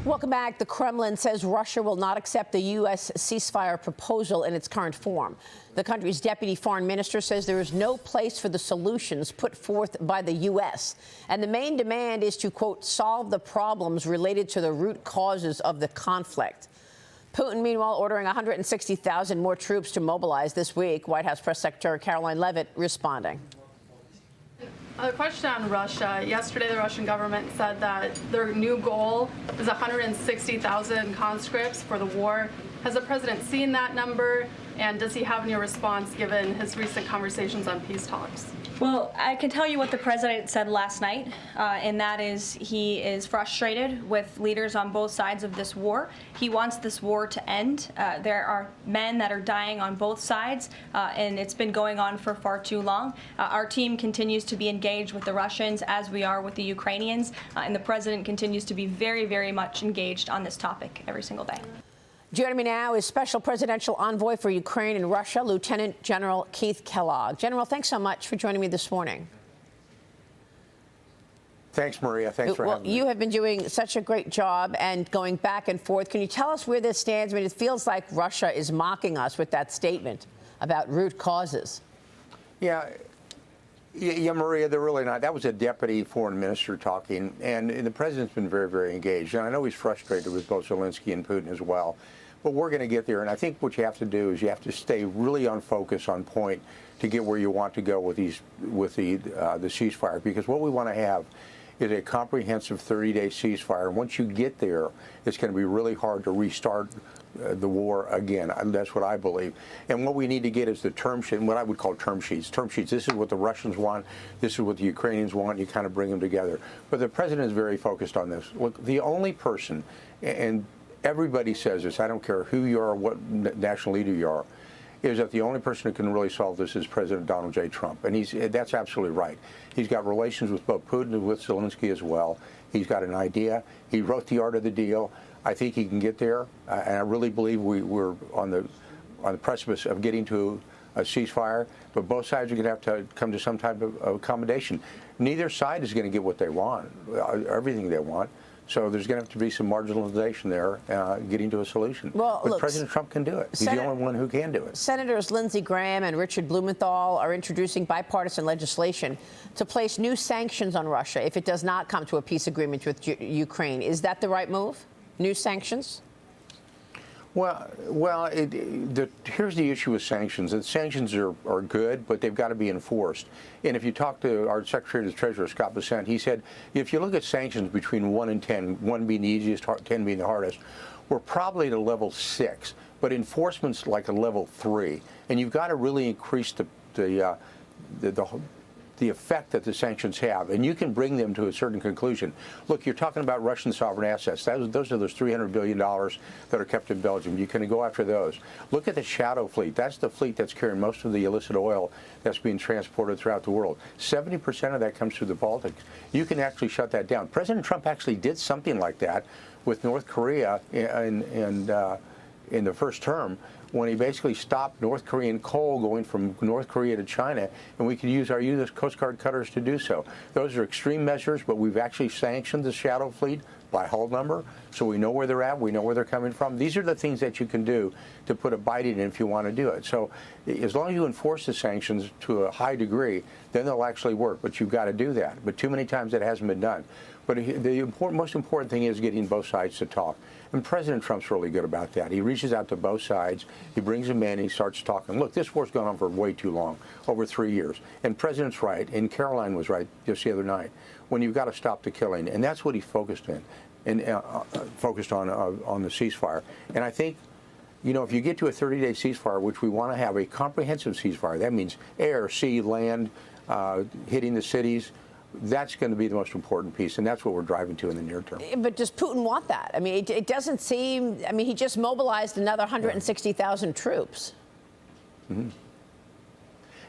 Welcome back. The Kremlin says Russia will not accept the U.S. ceasefire proposal in its current form. The country's deputy foreign minister says there is no place for the solutions put forth by the U.S. And the main demand is to, quote, solve the problems related to the root causes of the conflict. Putin, meanwhile, ordering 160,000 more troops to mobilize this week. White House Press Secretary Caroline Leavitt responding. A question on Russia. Yesterday, the Russian government said that their new goal is 160,000 conscripts for the war. Has the president seen that number? And does he have any response given his recent conversations on peace talks? Well, I can tell you what the president said last night, and that is he is frustrated with leaders on both sides of this war. He wants this war to end. There are men that are dying on both sides, and it's been going on for far too long. Our team continues to be engaged with the Russians as we are with the Ukrainians, and the president continues to be very, very much engaged on this topic every single day. Joining me now is Special Presidential Envoy for Ukraine and Russia, Lieutenant General Keith Kellogg. General, thanks so much for joining me this morning. Thanks, Maria. Thanks for having me. You have been doing such a great job and going back and forth. Can you tell us where this stands? I mean, it feels like Russia is mocking us with that statement about root causes. Yeah, Maria, they're really not. That was a deputy foreign minister talking, and the president's been very, very engaged. And I know he's frustrated with both Zelensky and Putin as well. But we're going to get there. And I think what you have to do is you have to stay really on focus, on point, to get where you want to go with the ceasefire. Because what we want to have is a comprehensive 30-day ceasefire. And once you get there, it's going to be really hard to restart the war again. That's what I believe. And what we need to get is the term sheet, what I would call term sheets. Term sheets. This is what the Russians want. This is what the Ukrainians want. You kind of bring them together. But the president is very focused on this. Look, the only person, and everybody says this, I don't care who you are, what national leader you are, is that the only person who can really solve this is President Donald J. Trump. And that's absolutely right. He's got relations with both Putin and with Zelensky as well. He's got an idea. He wrote the art of the deal. I think he can get there. And I really believe we're on the precipice of getting to a ceasefire. But both sides are going to have to come to some type of accommodation. Neither side is going to get what they want, everything they want. So there's going to have to be some marginalization there, getting to a solution. Well, but look, President Trump can do it. He's the only one who can do it. Senators Lindsey Graham and Richard Blumenthal are introducing bipartisan legislation to place new sanctions on Russia if it does not come to a peace agreement with Ukraine. Is that the right move? New sanctions? Well, here's the issue with sanctions. The sanctions are good, but they've got to be enforced. And if you talk to our Secretary of the Treasury, Scott Bessent, he said, if you look at sanctions between 1 and 10, 1 being the easiest, 10 being the hardest, we're probably at a level 6, but enforcement's like a level 3. And you've got to really increase the effect that the sanctions have, and you can bring them to a certain conclusion. Look, you're talking about Russian sovereign assets. Those are those $300 billion that are kept in Belgium. You can go after those. Look at the shadow fleet. That's the fleet that's carrying most of the illicit oil that's being transported throughout the world. 70% of that comes through the Baltics. You can actually shut that down. President Trump actually did something like that with North Korea in the first term, when he basically stopped North Korean coal going from North Korea to China, and we could use our U.S. Coast Guard cutters to do so. Those are extreme measures, but we've actually sanctioned the shadow fleet by hull number, so we know where they're at, we know where they're coming from. These are the things that you can do to put a bite in if you want to do it. So as long as you enforce the sanctions to a high degree, then they'll actually work, but you've got to do that. But too many times it hasn't been done. But the most important thing is getting both sides to talk. And President Trump's really good about that. He reaches out to both sides. He brings them in. He starts talking. Look, this war's gone on for way too long, over 3 years. And President's right, and Caroline was right just the other night, when you've got to stop the killing. And that's what he focused in, and focused on the ceasefire. And I think, you know, if you get to a 30-day ceasefire, which we want to have a comprehensive ceasefire, that means air, sea, land, hitting the cities. That's going to be the most important piece, and that's what we're driving to in the near term. But does Putin want that? I mean, it doesn't seem. I mean, he just mobilized another 160,000 troops. Mm-hmm.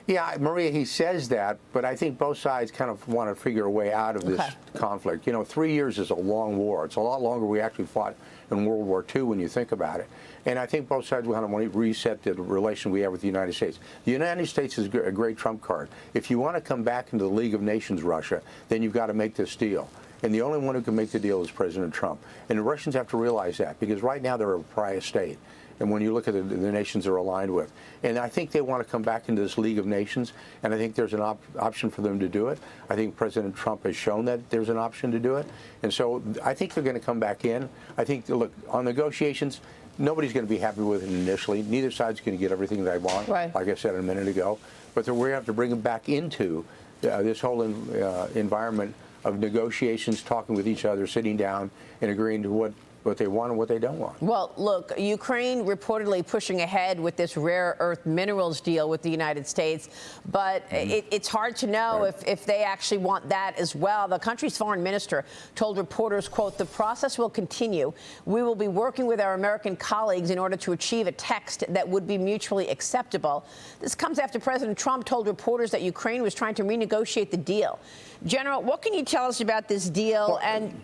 Yeah, Maria, he says that, but I think both sides kind of want to figure a way out of this conflict. You know, 3 years is a long war. It's a lot longer we actually fought in World War II when you think about it. And I think both sides want to reset the relation we have with the United States. The United States is a great trump card. If you want to come back into the League of Nations, Russia, then you've got to make this deal. And the only one who can make the deal is President Trump. And the Russians have to realize that, because right now they're a pariah state. And when you look at the nations they're aligned with. And I think they want to come back into this League of Nations, and I think there's an option for them to do it. I think President Trump has shown that there's an option to do it. And so I think they're going to come back in. I think, look, on negotiations, nobody's going to be happy with it initially. Neither side's going to get everything they want, right, like I said a minute ago. But we have to bring them back into this whole environment of negotiations, talking with each other, sitting down, and agreeing to what they want and what they don't want. Well, look, Ukraine reportedly pushing ahead with this rare earth minerals deal with the United States, but it's hard to know if they actually want that as well. The country's foreign minister told reporters, quote, "The process will continue. We will be working with our American colleagues in order to achieve a text that would be mutually acceptable." This comes after President Trump told reporters that Ukraine was trying to renegotiate the deal. General, what can you tell us about this deal, and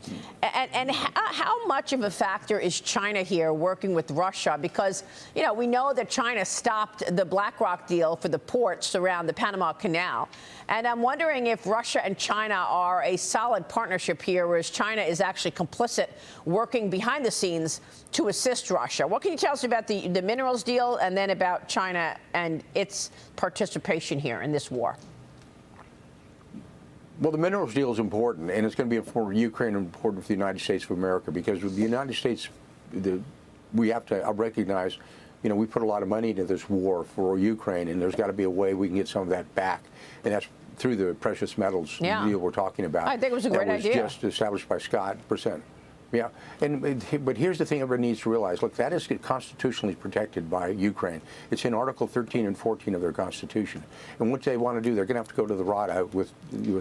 how much of a factor is China here working with Russia? Because, you know, we know that China stopped the BlackRock deal for the ports around the Panama Canal. And I'm wondering if Russia and China are a solid partnership here, whereas China is actually complicit, working behind the scenes to assist Russia. What can you tell us about the minerals deal, and then about China and its participation here in this war? Well, the minerals deal is important, and it's going to be important for Ukraine and important for the United States of America, because with the United States, we have to recognize, you know, we put a lot of money into this war for Ukraine, and there's got to be a way we can get some of that back, and that's through the precious metals deal we're talking about. I think it was a great idea. That was just established by Scott Percent. Yeah, but here's the thing everybody needs to realize. Look, that is constitutionally protected by Ukraine. It's in Article 13 and 14 of their constitution. And what they want to do, they're going to have to go to the Rada with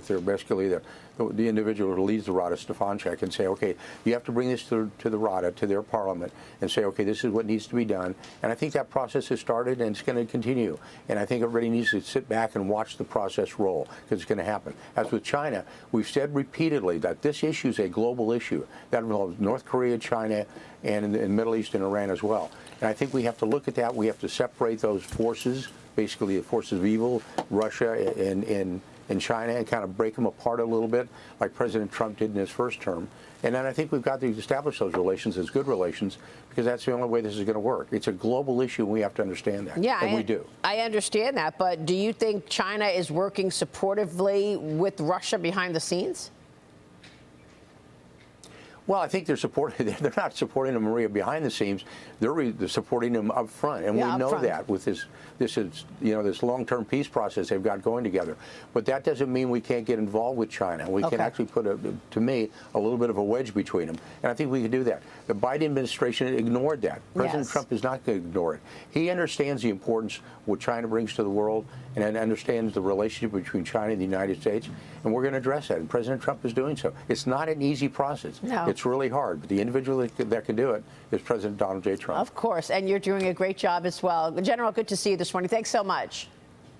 their, basically, the individual who leads the Rada, Stefanchuk, and say, okay, you have to bring this to the Rada, to their parliament, and say, okay, this is what needs to be done. And I think that process has started, and it's going to continue. And I think everybody needs to sit back and watch the process roll, because it's going to happen. As with China, we've said repeatedly that this issue is a global issue. That involves North Korea, China, and in the Middle East and Iran as well. And I think we have to look at that. We have to separate those forces, basically the forces of evil, Russia and China, and kind of break them apart a little bit, like President Trump did in his first term. And then I think we've got to establish those relations as good relations, because that's the only way this is going to work. It's a global issue, and we have to understand that. Yeah, and we do. I understand that, but do you think China is working supportively with Russia behind the scenes? Well, I think they're not supporting them, Maria, behind the scenes. They're supporting them up front, and we know that with this long-term peace process they've got going together. But that doesn't mean we can't get involved with China. We can actually put, to me, a little bit of a wedge between them, and I think we can do that. The Biden administration ignored that. President Trump is not going to ignore it. He understands the importance what China brings to the world, and understands the relationship between China and the United States, and we're going to address that. And President Trump is doing so. It's not an easy process. No. It's really hard, but the individual that can do it is President Donald J. Trump. Of course, and you're doing a great job as well. General, good to see you this morning. Thanks so much.